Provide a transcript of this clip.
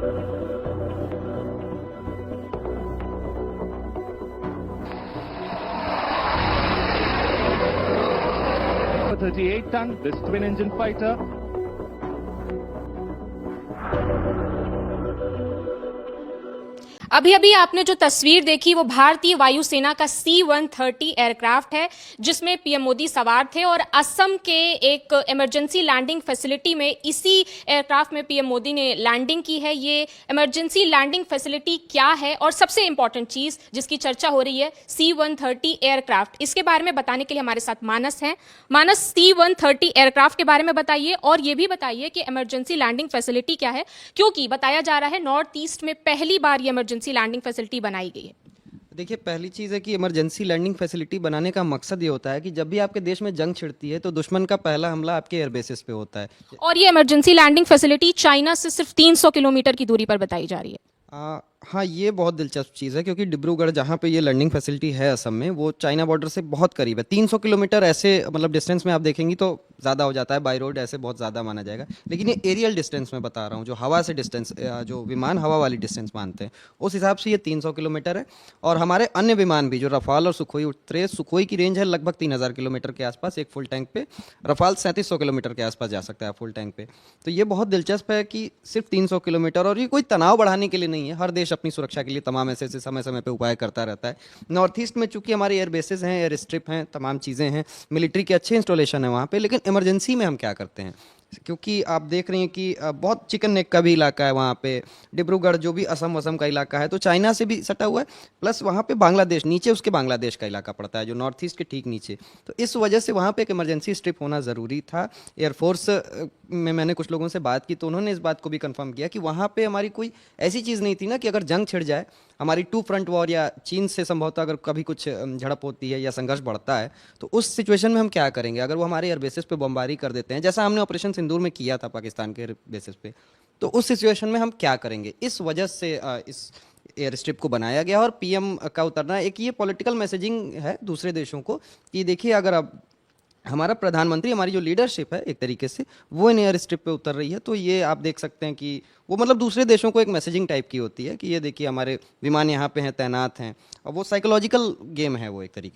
A 38-ton, this twin-engine fighter. अभी अभी आपने जो तस्वीर देखी वो भारतीय वायुसेना का C-130 एयरक्राफ्ट है, जिसमें पीएम मोदी सवार थे और असम के एक इमरजेंसी लैंडिंग फैसिलिटी में इसी एयरक्राफ्ट में पीएम मोदी ने लैंडिंग की है। ये इमरजेंसी लैंडिंग फैसिलिटी क्या है और सबसे इंपॉर्टेंट चीज जिसकी चर्चा हो रही है, C-130 एयरक्राफ्ट, इसके बारे में बताने के लिए हमारे साथ मानस हैं। मानस, C-130 एयरक्राफ्ट के बारे में बताइए और ये भी बताइए कि इमरजेंसी लैंडिंग फैसिलिटी क्या है, क्योंकि बताया जा रहा है नॉर्थ ईस्ट में पहली बार ये इमरजेंसी लैंडिंग फैसिलिटी बनाई गई है। देखिए, पहली चीज़ है कि इमरजेंसी लैंडिंग फैसिलिटी बनाने का मकसद ये होता है कि जब भी आपके देश में जंग छिड़ती है तो दुश्मन का पहला हमला आपके एयरबेसिस पे होता है। और ये इमरजेंसी लैंडिंग फैसिलिटी चाइना से सिर्फ 300 किलोमीटर की दूरी पर बताई जा रही है। हाँ, ये बहुत दिलचस्प चीज़ है क्योंकि डिब्रूगढ़ जहाँ पे ये लैंडिंग फैसिलिटी है असम में, वो चाइना बॉर्डर से बहुत करीब है। 300 किलोमीटर ऐसे मतलब डिस्टेंस में आप देखेंगी तो ज़्यादा हो जाता है, बाई रोड ऐसे बहुत ज़्यादा माना जाएगा, लेकिन ये एरियल डिस्टेंस में बता रहा हूँ, जो हवा से डिस्टेंस, जो विमान हवा वाली डिस्टेंस मानते हैं, उस हिसाब से ये 300 किलोमीटर है। और हमारे अन्य विमान भी जो रफाल और सुखोई उड़ते हैं, सुखोई की रेंज है लगभग 3000 किलोमीटर के आसपास एक फुल टैंक पे, रफाल 3700 किलोमीटर के आसपास जा सकता है फुल टैंक पे। तो ये बहुत दिलचस्प है कि सिर्फ 300 किलोमीटर, और ये कोई तनाव बढ़ाने के लिए नहीं है। हर देश अपनी सुरक्षा के लिए तमाम ऐसे समय समय पे उपाय करता रहता है। नॉर्थ ईस्ट में चूंकि हमारे एयर बेसेस हैं, एयर स्ट्रिप हैं, तमाम चीज़ें हैं, मिलिट्री के अच्छे इंस्टॉलेशन है वहाँ पे, लेकिन इमरजेंसी में हम क्या करते हैं, क्योंकि आप देख रहे हैं कि बहुत चिकन नेक का भी इलाका है वहाँ पे, डिब्रूगढ़ जो भी असम वसम का इलाका है, तो चाइना से भी सटा हुआ है, प्लस वहाँ पे बांग्लादेश, नीचे उसके बांग्लादेश का इलाका पड़ता है जो नॉर्थ ईस्ट के ठीक नीचे। तो इस वजह से वहाँ पे एक इमरजेंसी स्ट्रिप होना ज़रूरी था। एयरफोर्स में मैंने कुछ लोगों से बात की तो उन्होंने इस बात को भी कंफर्म किया कि वहाँ पे हमारी कोई ऐसी चीज़ नहीं थी ना कि अगर जंग छिड़ जाए, हमारी टू फ्रंट वॉर या चीन से संभवतः अगर कभी कुछ झड़प होती है या संघर्ष बढ़ता है, तो उस सिचुएशन में हम क्या करेंगे अगर वो हमारे एयर बेसिस पे बमबारी कर देते हैं, जैसा हमने ऑपरेशन सिंदूर में किया था पाकिस्तान के एयर बेसिस पे, तो उस सिचुएशन में हम क्या करेंगे। इस वजह से इस एयर स्ट्रिप को बनाया गया। और पीएम का उतरना एक ये पॉलिटिकल मैसेजिंग है दूसरे देशों को कि देखिए, अगर अब हमारा प्रधानमंत्री, हमारी जो लीडरशिप है एक तरीके से, वो इन एयर स्ट्रिप पे उतर रही है, तो ये आप देख सकते हैं कि वो मतलब दूसरे देशों को एक मैसेजिंग टाइप की होती है कि ये देखिए हमारे विमान यहाँ पे हैं, तैनात हैं, और वो साइकोलॉजिकल गेम है वो एक तरीके